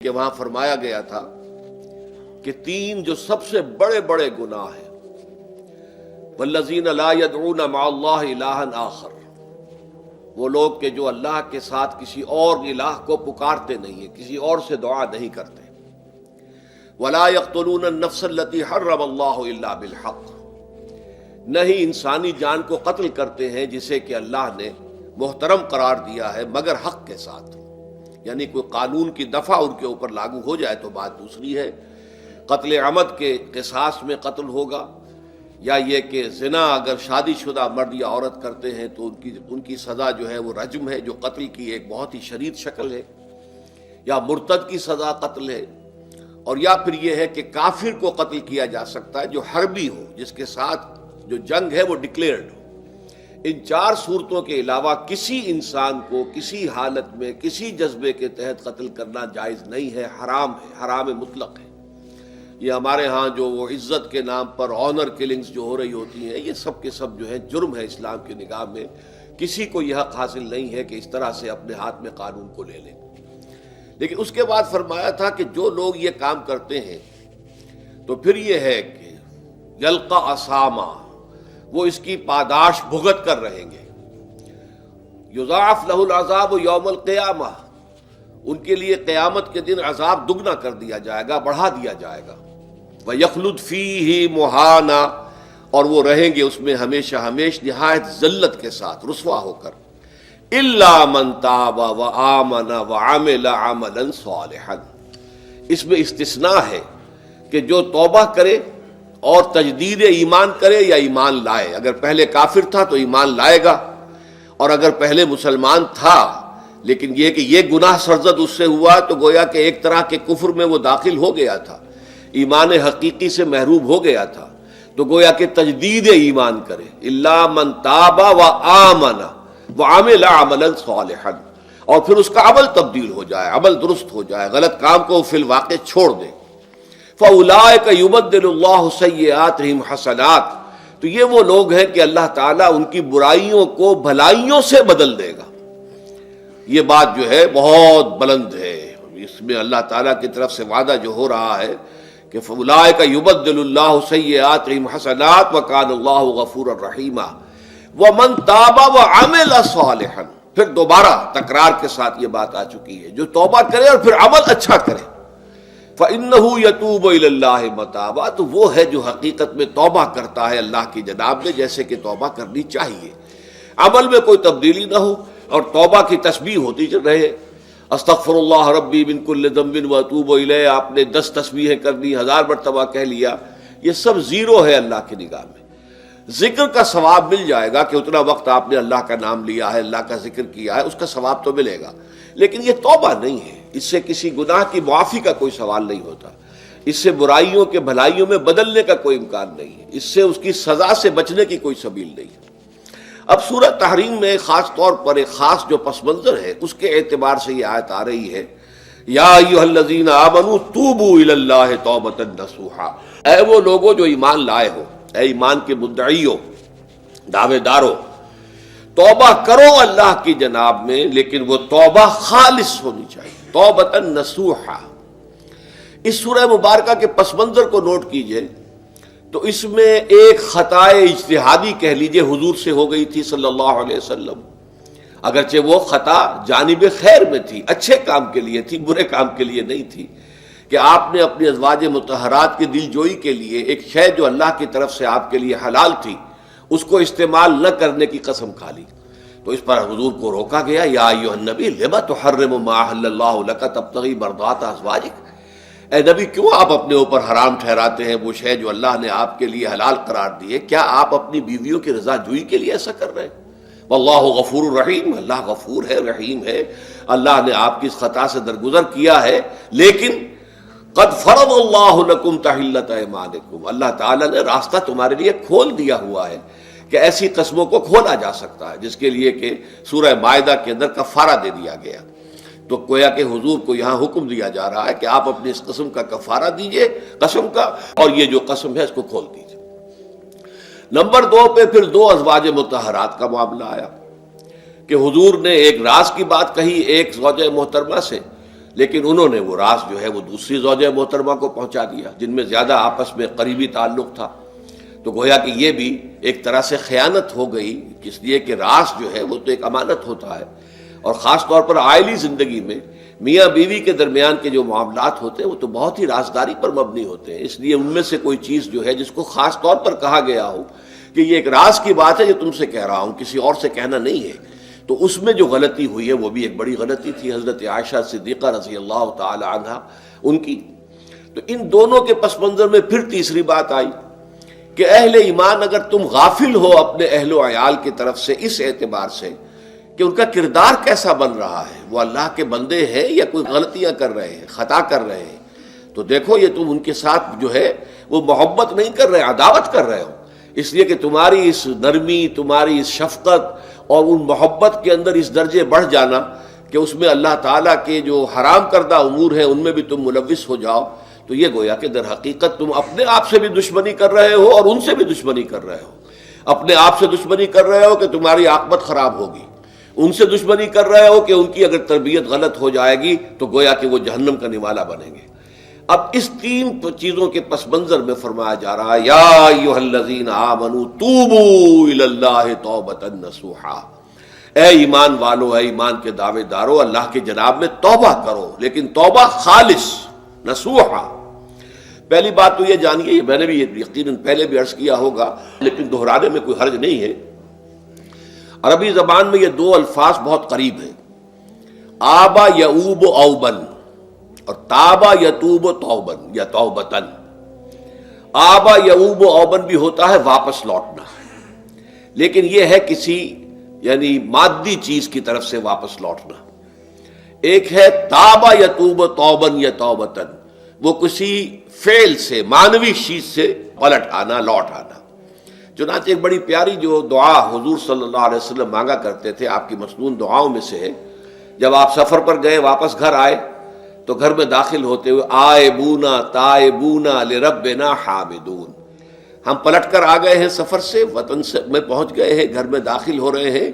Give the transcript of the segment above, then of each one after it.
کہ وہاں فرمایا گیا تھا کہ تین جو سب سے بڑے بڑے گناہ ہیں، والذین لا يدعون مع اللہ الہا آخر، وہ لوگ کہ جو اللہ کے ساتھ کسی اور الہ کو پکارتے نہیں ہیں، کسی اور سے دعا نہیں کرتے، ولا يقتلون النفس التي حرم اللہ الا بالحق، نہیں انسانی جان کو قتل کرتے ہیں جسے کہ اللہ نے محترم قرار دیا ہے مگر حق کے ساتھ، یعنی کوئی قانون کی دفعہ ان کے اوپر لاگو ہو جائے تو بات دوسری ہے۔ قتل عمد کے قصاص میں قتل ہوگا، یا یہ کہ زنا اگر شادی شدہ مرد یا عورت کرتے ہیں تو ان کی سزا جو ہے وہ رجم ہے، جو قتل کی ایک بہت ہی شدید شکل ہے، یا مرتد کی سزا قتل ہے، اور یا پھر یہ ہے کہ کافر کو قتل کیا جا سکتا ہے جو حربی ہو، جس کے ساتھ جو جنگ ہے وہ ڈکلیئرڈ ہو۔ ان چار صورتوں کے علاوہ کسی انسان کو کسی حالت میں کسی جذبے کے تحت قتل کرنا جائز نہیں ہے، حرام ہے، حرام مطلق ہے۔ یہ ہمارے ہاں جو وہ عزت کے نام پر آنر کلنگز جو ہو رہی ہوتی ہیں، یہ سب کے سب جو ہے جرم ہے اسلام کی نگاہ میں۔ کسی کو یہ حق حاصل نہیں ہے کہ اس طرح سے اپنے ہاتھ میں قانون کو لے لے۔ لیکن اس کے بعد فرمایا تھا کہ جو لوگ یہ کام کرتے ہیں تو پھر یہ ہے کہ یلقا اساما، وہ اس کی پاداش بھگت کر رہیں گے۔ یضاعف لہ العذاب یوم القیامہ، ان کے لیے قیامت کے دن عذاب دگنا کر دیا جائے گا، بڑھا دیا جائے گا۔ وَيَخْلُدْ فِيهِ مُهَانًا، اور وہ رہیں گے اس میں ہمیشہ ہمیش نہایت ذلت کے ساتھ، رسوا ہو کر۔ إِلَّا مَن تَابَ وَآمَنَ وَعَمِلَ عَمَلًا صَالِحًا، اس میں استثناء ہے کہ جو توبہ کرے اور تجدید ایمان کرے یا ایمان لائے۔ اگر پہلے کافر تھا تو ایمان لائے گا، اور اگر پہلے مسلمان تھا لیکن یہ کہ یہ گناہ سرزد اس سے ہوا تو گویا کہ ایک طرح کے کفر میں وہ داخل ہو گیا تھا، ایمان حقیقی سے محروم ہو گیا تھا، تو گویا کہ تجدید ایمان کرے۔ الا من تاب وآمن وعمل عملا صالحا، اور پھر اس کا عمل تبدیل ہو جائے، عمل درست ہو جائے، غلط کام کو فی الواقع چھوڑ دے۔ فاولئک یبدل اللہ سیئاتہم حسنات، تو یہ وہ لوگ ہیں کہ اللہ تعالیٰ ان کی برائیوں کو بھلائیوں سے بدل دے گا۔ یہ بات جو ہے بہت بلند ہے، اس میں اللہ تعالیٰ کی طرف سے وعدہ جو ہو رہا ہے کہ فاولئک یبدل اللہ سیئاتہم حسنات وکان اللہ غفورا رحیما ومن تاب وعمل صالحا، پھر دوبارہ تکرار کے ساتھ یہ بات آ چکی ہے، جو توبہ کرے اور پھر عمل اچھا کرے، فإنہ یتوب الی اللہ متابا، تو وہ ہے جو حقیقت میں توبہ کرتا ہے اللہ کی جناب میں جیسے کہ توبہ کرنی چاہیے، عمل میں کوئی تبدیلی نہ ہو، اور توبہ کی تسبیح ہوتی رہے، استغفر اللہ ربی من کل ذنب واتوب الیہ، آپ نے 10 تسبیحیں کر دی، 1000 مرتبہ کہہ لیا، یہ سب زیرو ہے اللہ کی نگاہ میں۔ ذکر کا ثواب مل جائے گا کہ اتنا وقت آپ نے اللہ کا نام لیا ہے، اللہ کا ذکر کیا ہے، اس کا ثواب تو ملے گا، لیکن یہ توبہ نہیں ہے، اس سے کسی گناہ کی معافی کا کوئی سوال نہیں ہوتا، اس سے برائیوں کے بھلائیوں میں بدلنے کا کوئی امکان نہیں ہے، اس سے اس کی سزا سے بچنے کی کوئی سبیل نہیں ہے۔ اب سورہ تحریم میں خاص طور پر ایک خاص جو پس منظر ہے اس کے اعتبار سے یہ آیت آ رہی ہے، یا ایھا الذین آمنوا توبوا الی اللہ توبۃ نصوحا، اے وہ لوگوں جو ایمان لائے ہو، اے ایمان کے مدعیوں، دعوے داروں، توبہ کرو اللہ کی جناب میں، لیکن وہ توبہ خالص ہونی چاہیے، توبۃ نصوحا۔ اس سورہ مبارکہ کے پس منظر کو نوٹ کیجئے تو اس میں ایک خطائے اجتہادی کہہ لیجئے حضور سے ہو گئی تھی صلی اللہ علیہ وسلم، اگرچہ وہ خطا جانب خیر میں تھی، اچھے کام کے لیے تھی، برے کام کے لیے نہیں تھی، کہ آپ نے اپنی ازواج مطہرات کی دل جوئی کے لیے ایک شے جو اللہ کی طرف سے آپ کے لیے حلال تھی اس کو استعمال نہ کرنے کی قسم کھا لی، تو اس پر حضور کو روکا گیا، یا ایھا النبی لم تحرم ما احل اللہ لک تبتغی مرضات ازواجک، اے نبی کیوں آپ اپنے اوپر حرام ٹھہراتے ہیں وہ شے جو اللہ نے آپ کے لیے حلال قرار دی ہے؟ کیا آپ اپنی بیویوں کی رضا جوئی کے لیے ایسا کر رہے ہیں؟ واللہ غفور الرحیم، اللہ غفور ہے، رحیم ہے، اللہ نے آپ کی اس خطا سے درگزر کیا ہے، لیکن قد فرض اللہ لکم تحلۃ ایمانکم، اللہ تعالیٰ نے راستہ تمہارے لیے کھول دیا ہوا ہے کہ ایسی قسموں کو کھولا جا سکتا ہے، جس کے لیے کہ سورہ مائدہ کے اندر کفارہ دے دیا گیا۔ تو گویا کہ حضور کو یہاں حکم دیا جا رہا ہے کہ آپ اپنی اس قسم کا کفارہ دیجئے، قسم کا، اور یہ جو قسم ہے اس کو کھول دیجئے۔ نمبر 2 پہ پھر 2 ازواج مطہرات کا معاملہ آیا کہ حضور نے ایک راز کی بات کہی ایک زوجہ محترمہ سے، لیکن انہوں نے وہ راز جو ہے وہ دوسری زوجہ محترمہ کو پہنچا دیا جن میں زیادہ آپس میں قریبی تعلق تھا. تو گویا کہ یہ بھی ایک طرح سے خیانت ہو گئی، اس لیے کہ راز جو ہے وہ تو ایک امانت ہوتا ہے، اور خاص طور پر عائلی زندگی میں میاں بیوی کے درمیان کے جو معاملات ہوتے ہیں وہ تو بہت ہی رازداری پر مبنی ہوتے ہیں. اس لیے ان میں سے کوئی چیز جو ہے جس کو خاص طور پر کہا گیا ہو کہ یہ ایک راز کی بات ہے، یہ تم سے کہہ رہا ہوں، کسی اور سے کہنا نہیں ہے، تو اس میں جو غلطی ہوئی ہے وہ بھی ایک بڑی غلطی تھی حضرت عائشہ صدیقہ رضی اللہ تعالی عنہا ان کی. تو ان دونوں کے پس منظر میں پھر تیسری بات آئی کہ اہل ایمان اگر تم غافل ہو اپنے اہل و عیال کی طرف سے اس اعتبار سے کہ ان کا کردار کیسا بن رہا ہے، وہ اللہ کے بندے ہیں یا کوئی غلطیاں کر رہے ہیں، خطا کر رہے ہیں، تو دیکھو یہ تم ان کے ساتھ جو ہے وہ محبت نہیں کر رہے، عداوت کر رہے ہو. اس لیے کہ تمہاری اس نرمی، تمہاری اس شفقت اور ان محبت کے اندر اس درجے بڑھ جانا کہ اس میں اللہ تعالیٰ کے جو حرام کردہ امور ہیں ان میں بھی تم ملوث ہو جاؤ، تو یہ گویا کہ در حقیقت تم اپنے آپ سے بھی دشمنی کر رہے ہو اور ان سے بھی دشمنی کر رہے ہو. اپنے آپ سے دشمنی کر رہے ہو کہ تمہاری عاقبت خراب ہوگی، ان سے دشمنی کر رہے ہو کہ ان کی اگر تربیت غلط ہو جائے گی تو گویا کہ وہ جہنم کا نوالا بنیں گے. اب اس تین چیزوں کے پس منظر میں فرمایا جا رہا ہے یا ایھا الذین آمنوا توبوا الی اللہ توبۃ نصوحا، اے ایمان والو، اے ایمان کے دعوے دارو، اللہ کے جناب میں توبہ کرو، لیکن توبہ خالص نصوحا. پہلی بات تو یہ جانیے، میں نے بھی یقیناً پہلے بھی عرض کیا ہوگا لیکن دہرانے میں کوئی حرج نہیں ہے، عربی زبان میں یہ دو الفاظ بہت قریب ہیں، آبا یعوب اوبن اور تابا یتوب توبن یا توبتن. آبا یعوب اوبن بھی ہوتا ہے واپس لوٹنا، لیکن یہ ہے کسی یعنی مادی چیز کی طرف سے واپس لوٹنا. ایک ہے تابا یتوب توبن یا توبتن، وہ کسی فعل سے، معنوی چیز سے پلٹ آنا، لوٹ آنا. چنانچہ ایک بڑی پیاری جو دعا حضور صلی اللہ علیہ وسلم مانگا کرتے تھے، آپ کی مصنون دعاؤں میں سے ہے، جب آپ سفر پر گئے واپس گھر آئے تو گھر میں داخل ہوتے ہوئے آئبونا تائبونا لربنا حامدون، ہم پلٹ کر آ گئے ہیں سفر سے، وطن سے میں پہنچ گئے ہیں، گھر میں داخل ہو رہے ہیں،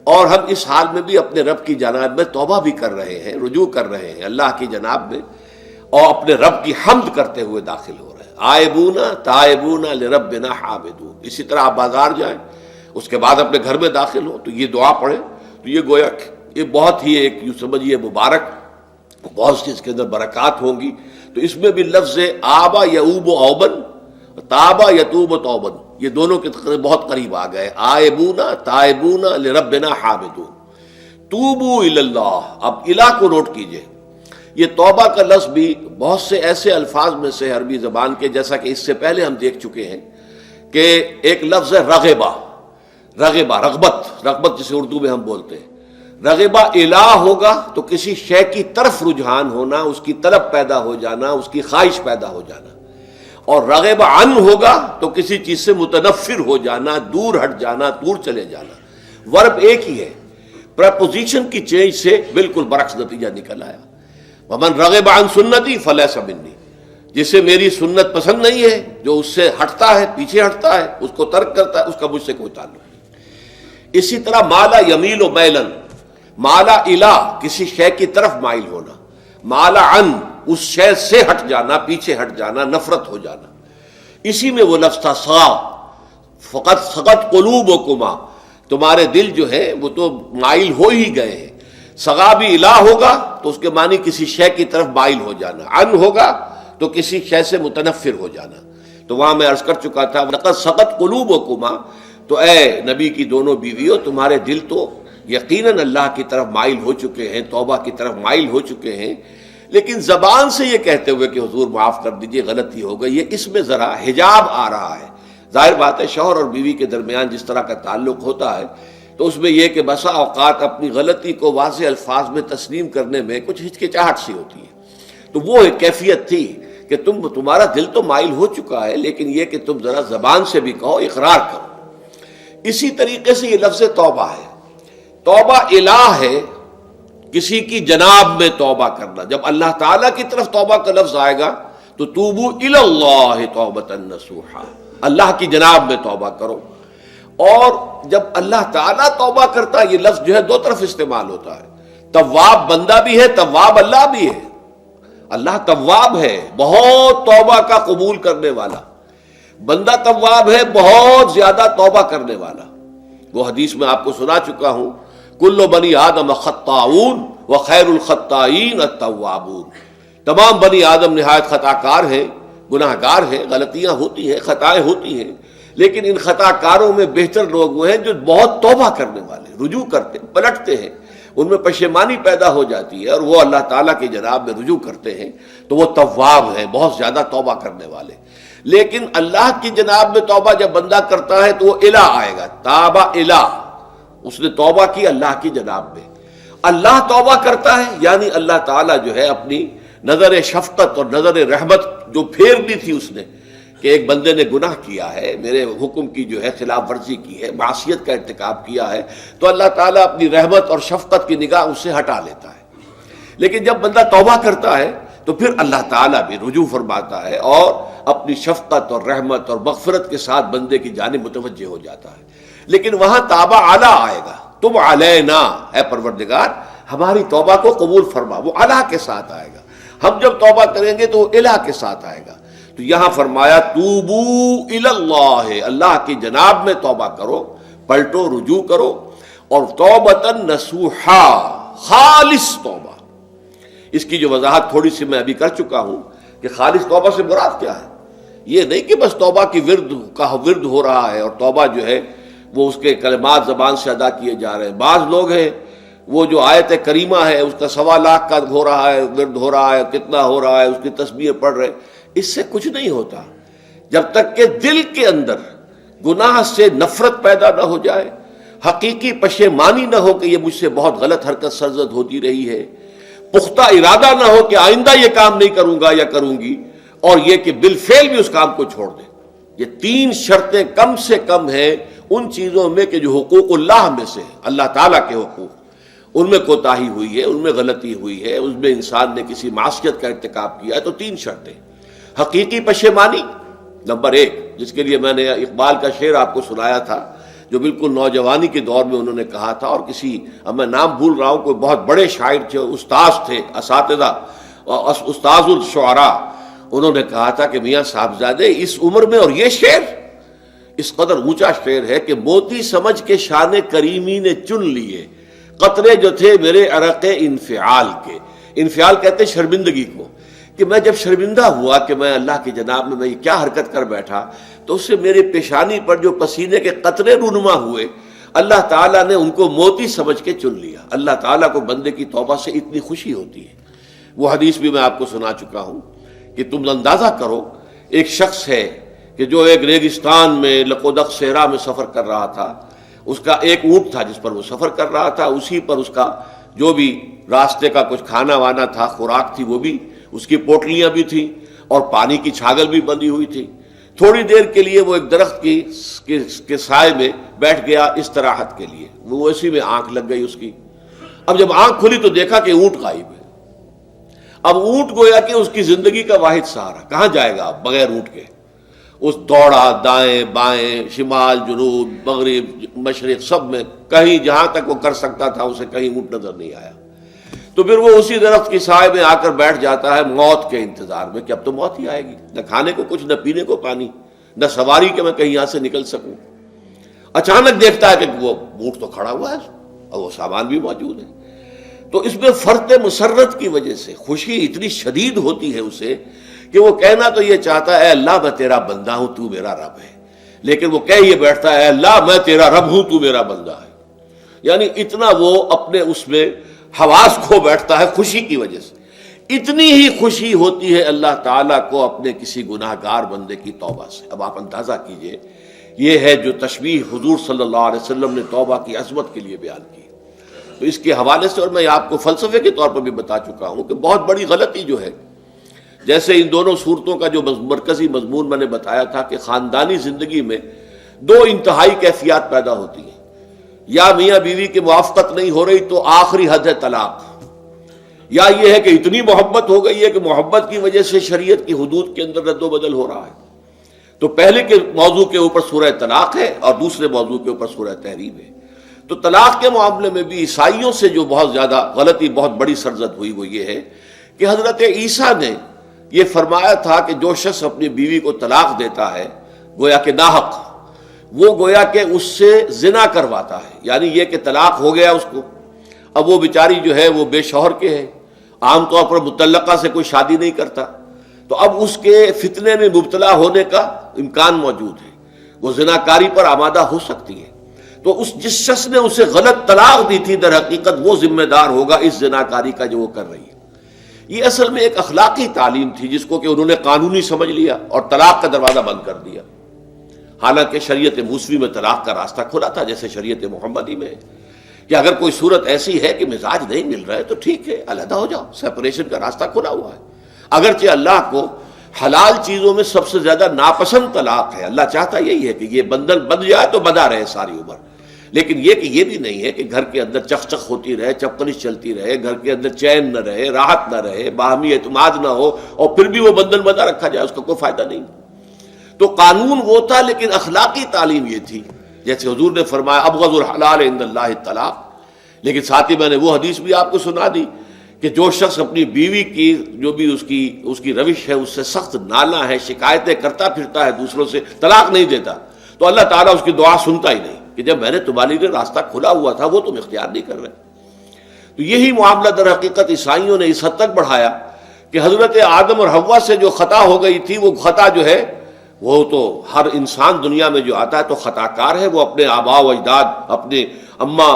اور ہم اس حال میں بھی اپنے رب کی جناب میں توبہ بھی کر رہے ہیں، رجوع کر رہے ہیں اللہ کی جناب میں، اور اپنے رب کی حمد کرتے ہوئے داخل ہو رہے ہیں. آئبونا تائبونا لربنا حامدون. اسی طرح آپ بازار جائیں، اس کے بعد اپنے گھر میں داخل ہو تو یہ دعا پڑھیں، تو یہ گویا یہ بہت ہی ایک یوں سمجھیے مبارک، بہت سی اس کے اندر برکات ہوں گی. تو اس میں بھی لفظ آبا یعوب اوبن، تابا یتوب توبن، یہ دونوں کے بہت قریب آ گئے، آئبونا تائبونا لربنا حامدون. توبو الی اللہ، اب الہ کو نوٹ کیجئے، یہ توبہ کا لفظ بھی بہت سے ایسے الفاظ میں سے عربی زبان کے، جیسا کہ اس سے پہلے ہم دیکھ چکے ہیں کہ ایک لفظ ہے رغبہ، رغبہ رغبت جسے اردو میں ہم بولتے ہیں. رغبہ الہ ہوگا تو کسی شے کی طرف رجحان ہونا، اس کی طلب پیدا ہو جانا، اس کی خواہش پیدا ہو جانا. اور رغبہ عن ہوگا تو کسی چیز سے متنفر ہو جانا، دور ہٹ جانا، دور چلے جانا. ورب ایک ہی ہے، پریپوزیشن کی چینج سے بالکل برعکس نتیجہ نکل آیا. ومن رغب عن سنتی فلیس منی، جسے میری سنت پسند نہیں ہے، جو اس سے ہٹتا ہے، پیچھے ہٹتا ہے، اس کو ترک کرتا ہے، اس کا مجھ سے کوئی تعلق نہیں. اسی طرح مالا یمیل و میلن، مالا الہ کسی شے کی طرف مائل ہونا، مالا عن اس شے سے ہٹ جانا، پیچھے ہٹ جانا، نفرت ہو جانا. اسی میں وہ لفظ تھا سا، فقط سقط قلوبکما، تمہارے دل جو ہے وہ تو مائل ہو ہی گئے ہیں. سغا بھی الہ ہوگا تو اس کے معنی کسی شے کی طرف مائل ہو جانا، عن ہوگا تو کسی شے سے متنفر ہو جانا. تو وہاں میں عرض کر چکا تھا لقد سقط قلوبکما، تو اے نبی کی دونوں بیویوں، تمہارے دل تو یقیناً اللہ کی طرف مائل ہو چکے ہیں، توبہ کی طرف مائل ہو چکے ہیں، لیکن زبان سے یہ کہتے ہوئے کہ حضور معاف کر دیجئے غلطی ہو گئی، یہ اس میں ذرا حجاب آ رہا ہے. ظاہر بات ہے شوہر اور بیوی کے درمیان جس طرح کا تعلق ہوتا ہے تو اس میں یہ کہ بسا اوقات اپنی غلطی کو واضح الفاظ میں تسلیم کرنے میں کچھ ہچکچاہٹ سی ہوتی ہے. تو وہ ایک کیفیت تھی کہ تمہارا دل تو مائل ہو چکا ہے، لیکن یہ کہ تم ذرا زبان سے بھی کہو، اقرار کرو. اسی طریقے سے یہ لفظ توبہ ہے، توبہ الہ ہے، کسی کی جناب میں توبہ کرنا. جب اللہ تعالیٰ کی طرف توبہ کا لفظ آئے گا تو توبو الی اللہ توبۃ نصوحا، اللہ کی جناب میں توبہ کرو. اور جب اللہ تعالیٰ توبہ کرتا ہے، یہ لفظ جو ہے دو طرف استعمال ہوتا ہے، تواب بندہ بھی ہے، تواب اللہ بھی ہے. اللہ تواب ہے، بہت توبہ کا قبول کرنے والا، بندہ تواب ہے، بہت زیادہ توبہ کرنے والا۔ وہ حدیث میں آپ کو سنا چکا ہوں، کل بنی آدم خطاؤون وخیر الخطائین التوابون، تمام بنی آدم نہایت خطا کار ہیں، گناہ گار ہیں، غلطیاں ہوتی ہیں، خطائیں ہوتی ہیں، لیکن ان خطا کاروں میں بہتر لوگ وہ ہیں جو بہت توبہ کرنے والے، رجوع کرتے، پلٹتے ہیں، ان میں پشیمانی پیدا ہو جاتی ہے اور وہ اللہ تعالیٰ کی جناب میں رجوع کرتے ہیں، تو وہ تواب ہیں، بہت زیادہ توبہ کرنے والے۔ لیکن اللہ کی جناب میں توبہ جب بندہ کرتا ہے تو وہ الہ آئے گا، تابہ الہ، اس نے توبہ کی اللہ کی جناب میں۔ اللہ توبہ کرتا ہے یعنی اللہ تعالیٰ جو ہے اپنی نظر شفقت اور نظر رحمت جو پھیر دی تھی اس نے کہ ایک بندے نے گناہ کیا ہے، میرے حکم کی جو ہے خلاف ورزی کی ہے، معصیت کا ارتکاب کیا ہے، تو اللہ تعالیٰ اپنی رحمت اور شفقت کی نگاہ اس سے ہٹا لیتا ہے۔ لیکن جب بندہ توبہ کرتا ہے تو پھر اللہ تعالیٰ بھی رجوع فرماتا ہے اور اپنی شفقت اور رحمت اور مغفرت کے ساتھ بندے کی جانب متوجہ ہو جاتا ہے۔ لیکن وہاں تابہ اعلیٰ آئے گا، تم علینا، اے پروردگار ہماری توبہ کو قبول فرما، وہ الہ کے ساتھ آئے گا۔ ہم جب توبہ کریں گے تو وہ الہ کے ساتھ آئے گا۔ تو یہاں فرمایا توبو الی اللہ، اللہ کی جناب میں توبہ کرو، پلٹو، رجوع کرو، اور توبۃ نصوحا، خالص توبہ۔ اس کی جو وضاحت تھوڑی سی میں ابھی کر چکا ہوں کہ خالص توبہ سے مراد کیا ہے۔ یہ نہیں کہ بس توبہ کی ورد ہو رہا ہے اور توبہ جو ہے وہ اس کے کلمات زبان سے ادا کیے جا رہے ہیں۔ بعض لوگ ہیں وہ جو آیت کریمہ ہے اس کا 1.25 لاکھ کا ہو رہا ہے، ورد ہو رہا ہے، کتنا ہو رہا ہے، اس کی تسبیح پڑھ رہے، اس سے کچھ نہیں ہوتا جب تک کہ دل کے اندر گناہ سے نفرت پیدا نہ ہو جائے، حقیقی پشیمانی نہ ہو کہ یہ مجھ سے بہت غلط حرکت سرزد ہوتی رہی ہے، پختہ ارادہ نہ ہو کہ آئندہ یہ کام نہیں کروں گا یا کروں گی، اور یہ کہ بالفعل بھی اس کام کو چھوڑ دیں۔ یہ 3 شرطیں کم سے کم ہیں ان چیزوں میں کہ جو حقوق اللہ میں سے ہیں، اللہ تعالیٰ کے حقوق، ان میں کوتاہی ہوئی ہے، ان میں غلطی ہوئی ہے، اس میں انسان نے کسی معصیت کا ارتکاب کیا ہے، تو 3 شرطیں۔ حقیقی پشیمانی نمبر 1، جس کے لیے میں نے اقبال کا شعر آپ کو سنایا تھا جو بالکل نوجوانی کے دور میں انہوں نے کہا تھا، اور کسی، اب میں نام بھول رہا ہوں، کوئی بہت بڑے شاعر تھے، استاذ تھے، اساتذہ، استاذ الشعراء، انہوں نے کہا تھا کہ میاں صاحبزادے اس عمر میں اور یہ شعر اس قدر اونچا شعر ہے کہ موتی سمجھ کے شان کریمی نے چن لیے قطرے جو تھے میرے عرق انفعال کے۔ انفعال کہتے ہیں شرمندگی کو، کہ میں جب شرمندہ ہوا کہ میں اللہ کی جناب میں یہ کیا حرکت کر بیٹھا، تو اس سے میری پیشانی پر جو پسینے کے قطرے رونما ہوئے، اللہ تعالیٰ نے ان کو موتی سمجھ کے چن لیا۔ اللہ تعالیٰ کو بندے کی توبہ سے اتنی خوشی ہوتی ہے۔ وہ حدیث بھی میں آپ کو سنا چکا ہوں کہ تم اندازہ کرو، ایک شخص ہے کہ جو ایک ریگستان میں لقودق صحرا میں سفر کر رہا تھا، اس کا ایک اونٹ تھا جس پر وہ سفر کر رہا تھا، اسی پر اس کا جو بھی راستے کا کچھ کھانا وانا تھا، خوراک تھی، وہ بھی، اس کی پوٹلیاں بھی تھیں اور پانی کی چھاگل بھی بندھی ہوئی تھی۔ تھوڑی دیر کے لیے وہ ایک درخت کے سائے میں بیٹھ گیا استراحت کے لیے، وہ اسی میں آنکھ لگ گئی اس کی۔ اب جب آنکھ کھلی تو دیکھا کہ اونٹ غائب ہے۔ اب اونٹ گویا کہ اس کی زندگی کا واحد سہارا، کہاں جائے گا اب بغیر اونٹ کے؟ اس دوڑا دائیں بائیں، شمال جنوب مغرب مشرق، سب میں کہیں جہاں تک وہ کر سکتا تھا اسے کہیں اونٹ نظر نہیں آیا۔ تو پھر وہ اسی درخت کی سائے میں آ کر بیٹھ جاتا ہے موت کے انتظار میں کہ اب تو موت ہی آئے گی، نہ کھانے کو کچھ، نہ پینے کو پانی، نہ سواری کہ میں کہیں یہاں سے نکل سکوں۔ اچانک دیکھتا ہے کہ وہ اونٹ تو کھڑا ہوا ہے اور وہ سامان بھی موجود ہے۔ تو اس میں فرط مسرت کی وجہ سے خوشی اتنی شدید ہوتی ہے اسے کہ وہ کہنا تو یہ چاہتا ہے اے اللہ میں تیرا بندہ ہوں، تو میرا رب ہے، لیکن وہ کہہ یہ بیٹھتا ہے اے اللہ میں تیرا رب ہوں، تو میرا بندہ ہے۔ یعنی اتنا وہ اپنے اس میں حواس کھو بیٹھتا ہے خوشی کی وجہ سے۔ اتنی ہی خوشی ہوتی ہے اللہ تعالیٰ کو اپنے کسی گناہ گار بندے کی توبہ سے۔ اب آپ اندازہ کیجئے، یہ ہے جو تشبیہ حضور صلی اللہ علیہ وسلم نے توبہ کی عظمت کے لیے بیان کی۔ تو اس کے حوالے سے، اور میں آپ کو فلسفے کے طور پر بھی بتا چکا ہوں کہ بہت بڑی غلطی جو ہے، جیسے ان دونوں صورتوں کا جو مرکزی مضمون میں نے بتایا تھا کہ خاندانی زندگی میں 2 انتہائی کیفیات پیدا ہوتی ہیں، یا میاں بیوی کی موافقت نہیں ہو رہی تو آخری حد ہے طلاق، یا یہ ہے کہ اتنی محبت ہو گئی ہے کہ محبت کی وجہ سے شریعت کی حدود کے اندر رد و بدل ہو رہا ہے۔ تو پہلے کے موضوع کے اوپر سورہ طلاق ہے اور دوسرے موضوع کے اوپر سورہ تحریم ہے۔ تو طلاق کے معاملے میں بھی عیسائیوں سے جو بہت زیادہ غلطی بہت بڑی سرزد ہوئی وہ یہ ہے کہ حضرت عیسیٰ نے یہ فرمایا تھا کہ جو شخص اپنی بیوی کو طلاق دیتا ہے گویا کہ ناحق، وہ گویا کہ اس سے زنا کرواتا ہے، یعنی یہ کہ طلاق ہو گیا اس کو، اب وہ بیچاری جو ہے وہ بے شوہر کے ہے، عام طور پر مطلقہ سے کوئی شادی نہیں کرتا، تو اب اس کے فتنے میں مبتلا ہونے کا امکان موجود ہے، وہ زناکاری پر آمادہ ہو سکتی ہے، تو اس جس شخص نے اسے غلط طلاق دی تھی در حقیقت وہ ذمہ دار ہوگا اس زناکاری کا جو وہ کر رہی ہے۔ یہ اصل میں ایک اخلاقی تعلیم تھی جس کو کہ انہوں نے قانونی سمجھ لیا اور طلاق کا دروازہ بند کر دیا، حالانکہ شریعت موسوی میں طلاق کا راستہ کھلا تھا جیسے شریعت محمدی میں، کہ اگر کوئی صورت ایسی ہے کہ مزاج نہیں مل رہا ہے تو ٹھیک ہے، علیحدہ ہو جاؤ، سیپریشن کا راستہ کھلا ہوا ہے۔ اگرچہ اللہ کو حلال چیزوں میں سب سے زیادہ ناپسند طلاق ہے، اللہ چاہتا یہی ہے کہ یہ بندھن بندھ جائے تو بندھا رہے ساری عمر، لیکن یہ کہ یہ بھی نہیں ہے کہ گھر کے اندر چخ چخ ہوتی رہے، چپکلش چلتی رہے، گھر کے اندر چین نہ رہے، راحت نہ رہے، باہمی اعتماد نہ ہو اور پھر بھی وہ بندھن بندھا رکھا جائے، اس کا کوئی فائدہ نہیں۔ تو قانون وہ تھا لیکن اخلاقی تعلیم یہ تھی، جیسے حضور نے فرمایا ابغض الحلال عند اللہ الطلاق، لیکن ساتھ ہی میں نے وہ حدیث بھی آپ کو سنا دی کہ جو شخص اپنی بیوی کی جو بھی اس کی روش ہے اس سے سخت نالاں ہے، شکایتیں کرتا پھرتا ہے دوسروں سے، طلاق نہیں دیتا، تو اللہ تعالیٰ اس کی دعا سنتا ہی نہیں کہ جب میں نے تمہارے لیے راستہ کھلا ہوا تھا وہ تم اختیار نہیں کر رہے۔ تو یہی معاملہ در حقیقت عیسائیوں نے اس حد تک بڑھایا کہ حضرت آدم اور حوا سے جو خطا ہو گئی تھی وہ خطا جو ہے وہ تو ہر انسان دنیا میں جو آتا ہے تو خطا کار ہے، وہ اپنے آباء و اجداد، اپنے اماں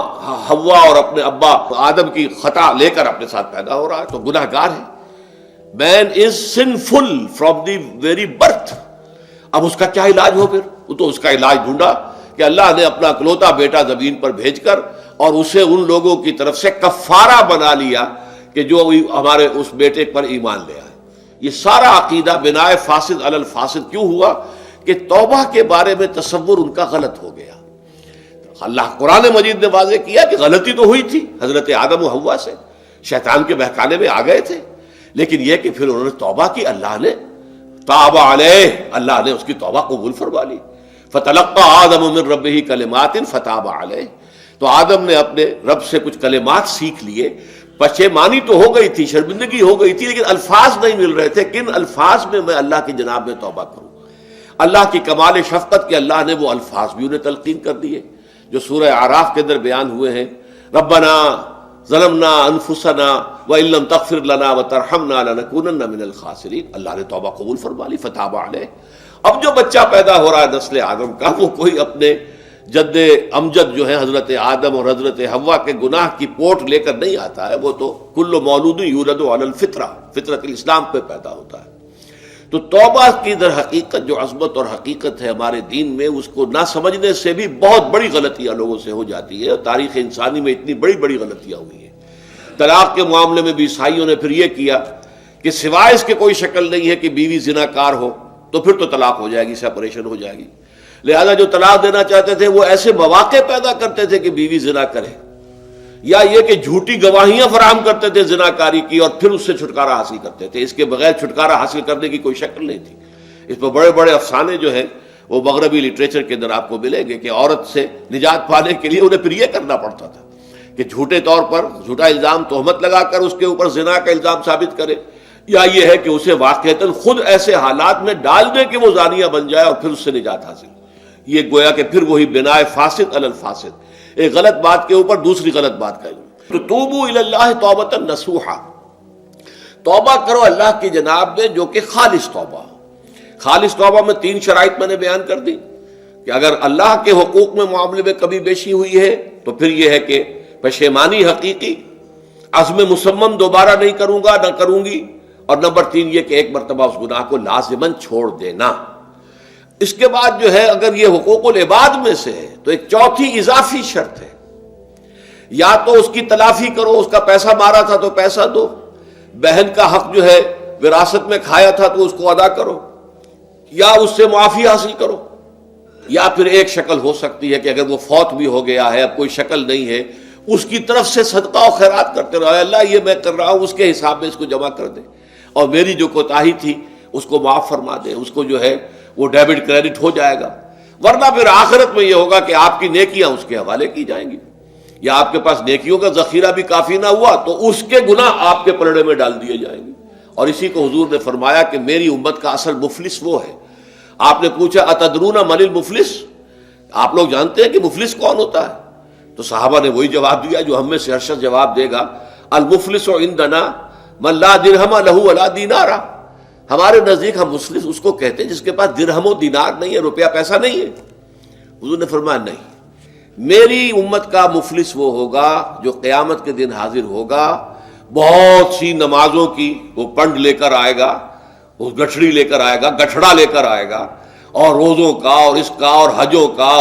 حوا اور اپنے ابا آدم کی خطا لے کر اپنے ساتھ پیدا ہو رہا ہے، تو گناہ گار ہے۔ Man is sinful from the very birth. اب اس کا کیا علاج ہو پھر؟ وہ تو اس کا علاج ڈھونڈا کہ اللہ نے اپنا اکلوتا بیٹا زمین پر بھیج کر اور اسے ان لوگوں کی طرف سے کفارہ بنا لیا کہ جو ہمارے اس بیٹے پر ایمان لے آئے۔ یہ سارا عقیدہ بنائے فاسد علی الفاسد کیوں ہوا؟ کہ توبہ کے بارے میں تصور ان کا غلط ہو گیا۔ اللہ قرآن مجید نے واضح کیا کہ غلطی تو ہوئی تھی حضرت آدم و حوا سے، شیطان کے بہکانے میں آ گئے تھے، لیکن یہ کہ پھر انہوں نے توبہ کی، اللہ نے تاب علیہ، اللہ نے اس کی توبہ قبول فرما لی۔ فتلقى آدم من ربہ کلمات فتاب علیہ، تو آدم نے اپنے رب سے کچھ کلمات سیکھ لیے، پشیمانی تو ہو گئی تھی، شرمندگی ہو گئی تھی، لیکن الفاظ نہیں مل رہے تھے، کن الفاظ میں اللہ کی جناب میں توبہ کروں۔ اللہ کی کمال شفقت کے اللہ نے وہ الفاظ بھی انہیں تلقین کر دیے جو سورہ اعراف کے اندر بیان ہوئے ہیں، ربنا ظلمنا انفسنا وان لم تغفر لنا وترحمنا لنکونن من الخاسرین، اللہ نے توبہ قبول فرما لی، فتاب علیہ۔ اب جو بچہ پیدا ہو رہا ہے نسل آدم کا، وہ کوئی اپنے جد امجد جو ہے حضرت آدم اور حضرت حوا کے گناہ کی پوٹ لے کر نہیں آتا ہے، وہ تو کل مولود یولد علی الفطرہ، فطرت الاسلام پہ پیدا ہوتا ہے۔ تو توبہ کی در حقیقت جو عظمت اور حقیقت ہے ہمارے دین میں، اس کو نہ سمجھنے سے بھی بہت بڑی غلطیاں لوگوں سے ہو جاتی ہے، اور تاریخ انسانی میں اتنی بڑی بڑی غلطیاں ہوئی ہیں۔ طلاق کے معاملے میں بھی عیسائیوں نے پھر یہ کیا کہ سوائے اس کے کوئی شکل نہیں ہے کہ بیوی زنا کار ہو تو پھر تو طلاق ہو جائے گی، سیپریشن ہو جائے گی، لہذا جو طلاق دینا چاہتے تھے وہ ایسے مواقع پیدا کرتے تھے کہ بیوی زنا کرے، یا یہ کہ جھوٹی گواہیاں فراہم کرتے تھے زنا کاری کی اور پھر اس سے چھٹکارا حاصل کرتے تھے۔ اس کے بغیر چھٹکارا حاصل کرنے کی کوئی شکل نہیں تھی۔ اس پر بڑے بڑے افسانے جو ہیں وہ مغربی لٹریچر کے اندر آپ کو ملیں گے کہ عورت سے نجات پانے کے لیے انہیں پھر یہ کرنا پڑتا تھا کہ جھوٹے طور پر جھوٹا الزام تہمت لگا کر اس کے اوپر زنا کا الزام ثابت کرے، یا یہ ہے کہ اسے واقعتاً خود ایسے حالات میں ڈال دے کہ وہ زانیہ بن جائے اور پھر اس سے نجات حاصل۔ یہ گویا کہ پھر وہی بنائے فاسد علی الفاسد، ایک غلط بات کے اوپر دوسری غلط بات کا۔ تو توبوا الی اللہ توبۃ نصوحا، توبہ کرو اللہ کی جناب میں جو کہ خالص توبہ ہو۔ خالص توبہ میں 3 شرائط میں نے بیان کر دی کہ اگر اللہ کے حقوق میں معاملے میں کبھی بیشی ہوئی ہے تو پھر یہ ہے کہ پشیمانی حقیقی، عزم مصمم دوبارہ نہیں کروں گا نہ کروں گی، اور نمبر 3 یہ کہ ایک مرتبہ اس گناہ کو لازماً چھوڑ دینا۔ اس کے بعد جو ہے اگر یہ حقوق العباد میں سے ہے تو ایک چوتھی اضافی شرط ہے، یا تو اس کی تلافی کرو، اس کا پیسہ مارا تھا تو پیسہ دو، بہن کا حق جو ہے وراثت میں کھایا تھا تو اس کو ادا کرو، یا اس سے معافی حاصل کرو، یا پھر ایک شکل ہو سکتی ہے کہ اگر وہ فوت بھی ہو گیا ہے، اب کوئی شکل نہیں ہے، اس کی طرف سے صدقہ و خیرات کرتے رہو، اللہ یہ میں کر رہا ہوں اس کے حساب میں اس کو جمع کر دے، اور میری جو کوتاہی تھی اس کو معاف فرما دے، اس کو جو ہے وہ ڈیبٹ کریڈٹ ہو جائے گا، ورنہ پھر آخرت میں یہ ہوگا کہ آپ کی نیکیاں اس کے حوالے کی جائیں گی۔ یا آپ کے پاس نیکیوں کا ذخیرہ بھی کافی نہ ہوا تو اس کے گناہ آپ کے پلڑے میں ڈال دیے جائیں گے. اور اسی کو حضور نے فرمایا کہ میری امت کا اصل مفلس وہ ہے. آپ نے پوچھا اتدرون من المفلس، آپ لوگ جانتے ہیں کہ مفلس کون ہوتا ہے؟ تو صحابہ نے وہی جواب دیا جو ہم میں سے ہر شخص جواب دے گا، المفلس عندنا من لا درہم لہ ولا دینار. ہمارے نزدیک ہم مفلس اس کو کہتے ہیں جس کے پاس درہم و دینار نہیں ہے، روپیہ پیسہ نہیں ہے. حضور نے فرمایا نہیں، میری امت کا مفلس وہ ہوگا جو قیامت کے دن حاضر ہوگا، بہت سی نمازوں کی وہ پنڈ لے کر آئے گا، وہ گٹھڑی لے کر آئے گا، گٹھڑا لے کر آئے گا، اور روزوں کا اور اس کا اور حجوں کا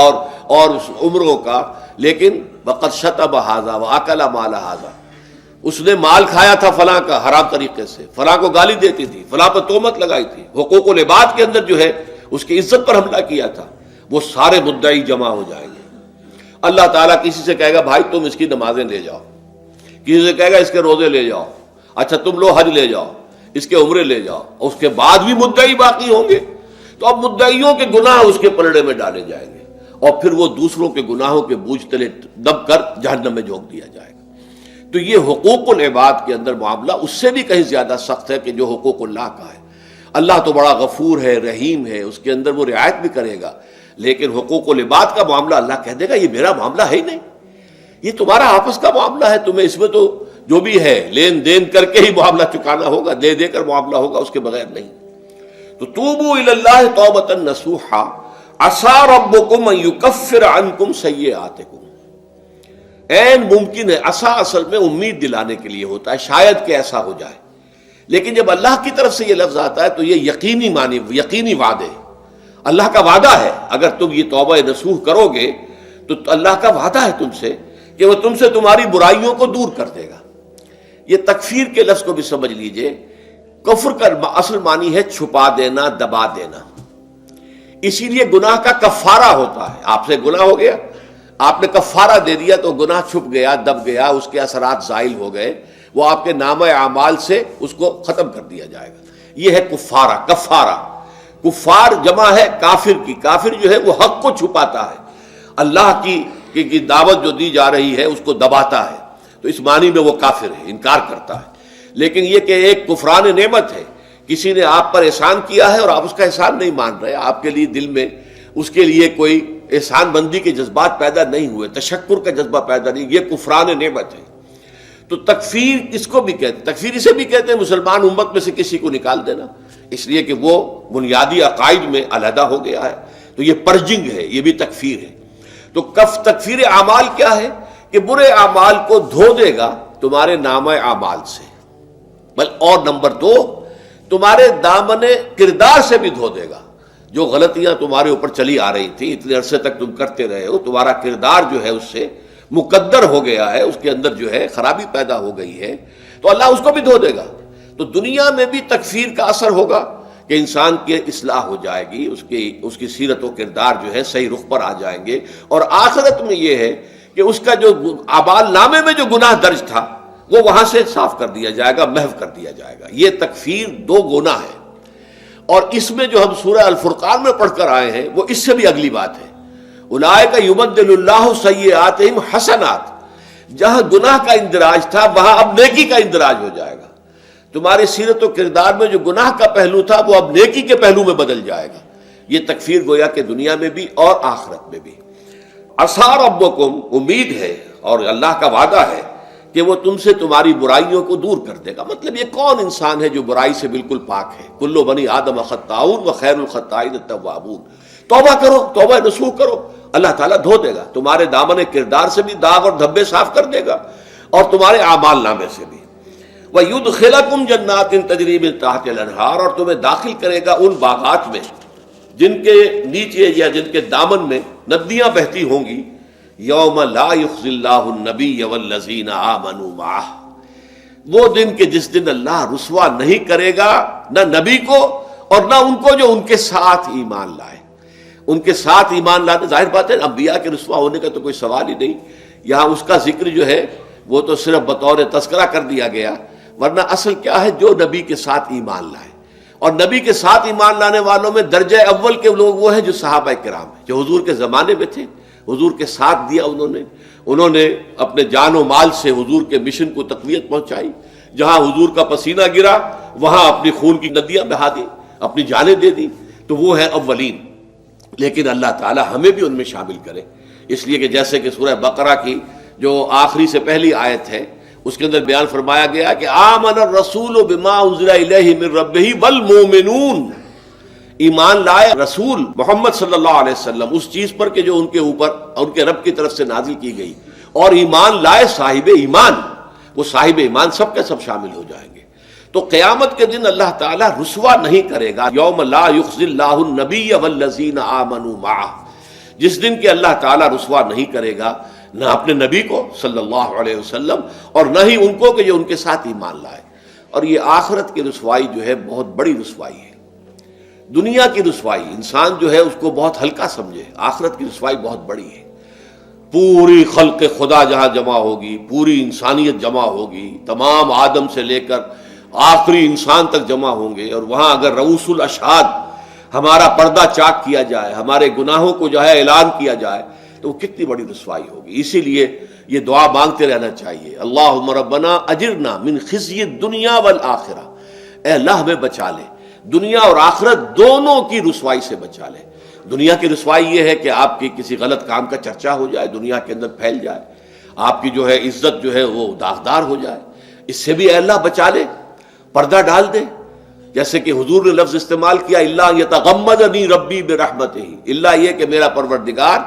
اور عمروں کا، لیکن وقد شتم ھذا واکل مال ھذا، اس نے مال کھایا تھا فلاں کا حرام طریقے سے، فلاں کو گالی دیتی تھی، فلاں پر تہمت لگائی تھی، حقوق العباد کے اندر جو ہے اس کی عزت پر حملہ کیا تھا. وہ سارے مدعی جمع ہو جائیں گے. اللہ تعالیٰ کسی سے کہے گا بھائی تم اس کی نمازیں لے جاؤ، کسی سے کہے گا اس کے روزے لے جاؤ، اچھا تم لو حج لے جاؤ، اس کے عمرے لے جاؤ، اور اس کے بعد بھی مدعی باقی ہوں گے. تو اب مدعیوں کے گناہ اس کے پلڑے میں ڈالے جائیں گے، اور پھر وہ دوسروں کے گناہوں کے بوجھ تلے دب کر جہنم میں جھونک دیا جائے گا. تو یہ حقوق العباد کے اندر معاملہ اس سے بھی کہیں زیادہ سخت ہے کہ جو حقوق اللہ کا ہے. اللہ تو بڑا غفور ہے، رحیم ہے، اس کے اندر وہ رعایت بھی کرے گا، لیکن حقوق العباد کا معاملہ اللہ کہہ دے گا یہ میرا معاملہ ہے ہی نہیں، یہ تمہارا آپس کا معاملہ ہے، تمہیں اس میں تو جو بھی ہے لین دین کر کے ہی معاملہ چکانا ہوگا، دے دے کر معاملہ ہوگا، اس کے بغیر نہیں. تو توبوا الی اللہ توبۃ نصوحا عسى ربکم ان یکفر عنکم سیئاتکم. عین ممکن ہے، عسى اصل میں امید دلانے کے لیے ہوتا ہے، شاید کہ ایسا ہو جائے، لیکن جب اللہ کی طرف سے یہ لفظ آتا ہے تو یہ یقینی معنی، یقینی وعدے، اللہ کا وعدہ ہے. اگر تم یہ توبہ نصوح کرو گے تو اللہ کا وعدہ ہے تم سے کہ وہ تم سے تمہاری برائیوں کو دور کر دے گا. یہ تکفیر کے لفظ کو بھی سمجھ لیجئے. کفر کا اصل معنی ہے چھپا دینا، دبا دینا. اسی لیے گناہ کا کفارہ ہوتا ہے. آپ سے گناہ ہو گیا، آپ نے کفارہ دے دیا تو گناہ چھپ گیا، دب گیا، اس کے اثرات زائل ہو گئے، وہ آپ کے نامہ اعمال سے اس کو ختم کر دیا جائے گا. یہ ہے کفارہ، کفارہ. کفار جمع ہے کافر کی. کافر جو ہے وہ حق کو چھپاتا ہے، اللہ کی دعوت جو دی جا رہی ہے اس کو دباتا ہے، تو اس معنی میں وہ کافر ہے، انکار کرتا ہے. لیکن یہ کہ ایک کفران نعمت ہے، کسی نے آپ پر احسان کیا ہے اور آپ اس کا احسان نہیں مان رہے، آپ کے لیے دل میں اس کے لیے کوئی احسان بندی کے جذبات پیدا نہیں ہوئے، تشکر کا جذبہ پیدا نہیں، یہ کفران نعمت ہے. تو تکفیر اس کو بھی کہتے ہیں، تکفیر اسے بھی کہتے ہیں مسلمان امت میں سے کسی کو نکال دینا، اس لیے کہ وہ بنیادی عقائد میں علیحدہ ہو گیا ہے. تو یہ پرجنگ ہے، یہ بھی تکفیر ہے. تو تکفیر اعمال کیا ہے کہ برے اعمال کو دھو دے گا تمہارے نامہ اعمال سے، اور نمبر 2 تمہارے دامن کردار سے بھی دھو دے گا. جو غلطیاں تمہارے اوپر چلی آ رہی تھی، اتنے عرصے تک تم کرتے رہے ہو، تمہارا کردار جو ہے اس سے مقدر ہو گیا ہے، اس کے اندر جو ہے خرابی پیدا ہو گئی ہے، تو اللہ اس کو بھی دھو دے گا. تو دنیا میں بھی تکفیر کا اثر ہوگا کہ انسان کی اصلاح ہو جائے گی، اس کی سیرت و کردار جو ہے صحیح رخ پر آ جائیں گے. اور آخرت میں یہ ہے کہ اس کا جو اعمال نامے میں جو گناہ درج تھا وہ وہاں سے صاف کر دیا جائے گا، محو کر دیا جائے گا. یہ تکفیر 2 گناہ ہے. اور اس میں جو ہم سورہ الفرقان میں پڑھ کر آئے ہیں وہ اس سے بھی اگلی بات ہے. اولئک یبدل اللہ سیئاتہم حسنات. جہاں گناہ کا اندراج تھا وہاں اب نیکی کا اندراج ہو جائے گا. تمہاری سیرت و کردار میں جو گناہ کا پہلو تھا وہ اب نیکی کے پہلو میں بدل جائے گا. یہ تکفیر گویا کہ دنیا میں بھی اور آخرت میں بھی. عسیٰ ربکم، امید ہے اور اللہ کا وعدہ ہے کہ وہ تم سے تمہاری برائیوں کو دور کر دے گا. مطلب یہ کون انسان ہے جو برائی سے بالکل پاک ہے؟ کل بنی آدم خطاؤون و خیر الخطائین التوابون. توبہ کرو، توبہ نصوح کرو، اللہ تعالیٰ دھو دے گا. تمہارے دامن کردار سے بھی داغ اور دھبے صاف کر دے گا اور تمہارے اعمال نامے سے بھی. وَيُدْخِلَكُمْ جَنَّاتٍ تَجْرِي مِن تَحْتِهَا الْأَنْهَارُ، اور تمہیں داخل کرے گا ان باغات میں جن کے نیچے یا جن کے دامن میں ندیاں بہتی ہوں گی. یوم لا یخزی اللہ النبی والذین آمنوا معہ، وہ دن کہ جس دن اللہ رسوا نہیں کرے گا نہ نبی کو اور نہ ان کو جو ان کے ساتھ ایمان لائے. ان کے ساتھ ایمان لانے، ظاہر بات ہے انبیاء کے رسوا ہونے کا تو کوئی سوال ہی نہیں. یہاں اس کا ذکر جو ہے وہ تو صرف بطور تذکرہ کر دیا گیا، ورنہ اصل کیا ہے جو نبی کے ساتھ ایمان لائے. اور نبی کے ساتھ ایمان لانے والوں میں درجہ اول کے لوگ وہ ہیں جو صحابہ کرام ہیں، جو حضور کے زمانے میں تھے، حضور کے ساتھ دیا انہوں نے اپنے جان و مال سے حضور کے مشن کو تقویت پہنچائی. جہاں حضور کا پسینہ گرا وہاں اپنی خون کی ندیاں بہا دی، اپنی جانیں دے دی. تو وہ ہے اولین. لیکن اللہ تعالی ہمیں بھی ان میں شامل کرے، اس لیے کہ جیسے کہ سورہ بقرہ کی جو آخری سے پہلی آیت ہے اس کے اندر بیان فرمایا گیا کہ آمن الرسول بما انزل الیہ من ربہ والمؤمنون، ایمان لائے رسول محمد صلی اللہ علیہ وسلم اس چیز پر کہ جو ان کے اوپر ان کے رب کی طرف سے نازل کی گئی، اور ایمان لائے صاحب ایمان. وہ صاحب ایمان سب کے سب شامل ہو جائیں گے. تو قیامت کے دن اللہ تعالیٰ رسوا نہیں کرے گا. یوم لا یخزی اللہ النبی والذین آمنوا معہ، جس دن کہ اللہ تعالیٰ رسوا نہیں کرے گا نہ اپنے نبی کو صلی اللہ علیہ وسلم اور نہ ہی ان کو کہ جو ان کے ساتھ ایمان لائے. اور یہ آخرت کی رسوائی جو ہے بہت بڑی رسوائی ہے. دنیا کی رسوائی انسان جو ہے اس کو بہت ہلکا سمجھے، آخرت کی رسوائی بہت بڑی ہے. پوری خلق خدا جہاں جمع ہوگی، پوری انسانیت جمع ہوگی، تمام آدم سے لے کر آخری انسان تک جمع ہوں گے، اور وہاں اگر رؤوس الاشہاد ہمارا پردہ چاک کیا جائے، ہمارے گناہوں کو جو ہے اعلان کیا جائے، تو وہ کتنی بڑی رسوائی ہوگی. اسی لیے یہ دعا مانگتے رہنا چاہیے، اللہم ربنا اجرنا من خزی الدنیا والآخرہ، اے اللہ ہمیں بچا لے، دنیا اور آخرت دونوں کی رسوائی سے بچا لے. دنیا کی رسوائی یہ ہے کہ آپ کی کسی غلط کام کا چرچا ہو جائے، دنیا کے اندر پھیل جائے، آپ کی جو ہے عزت جو ہے وہ داغدار ہو جائے، اس سے بھی اے اللہ بچا لے، پردہ ڈال دے. جیسے کہ حضور نے لفظ استعمال کیا الا یتغمدنی ربی برحمتہ، اللہ یہ کہ میرا پروردگار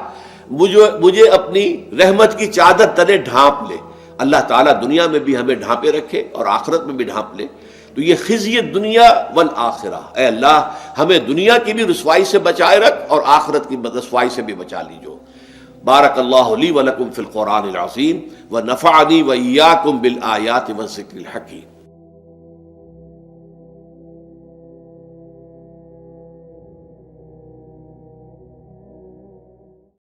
مجھے اپنی رحمت کی چادر تلے ڈھانپ لے. اللہ تعالیٰ دنیا میں بھی ہمیں ڈھانپے رکھے اور آخرت میں بھی ڈھانپ لے. تو یہ خزی دنیا والآخرہ، اے اللہ ہمیں دنیا کی بھی رسوائی سے بچائے رکھ اور آخرت کی رسوائی سے بھی بچا لیجو. بارک اللہ لی ولکم فی القرآن العظیم ونفعنی وإیاکم بالآیات والذکر الحکیم.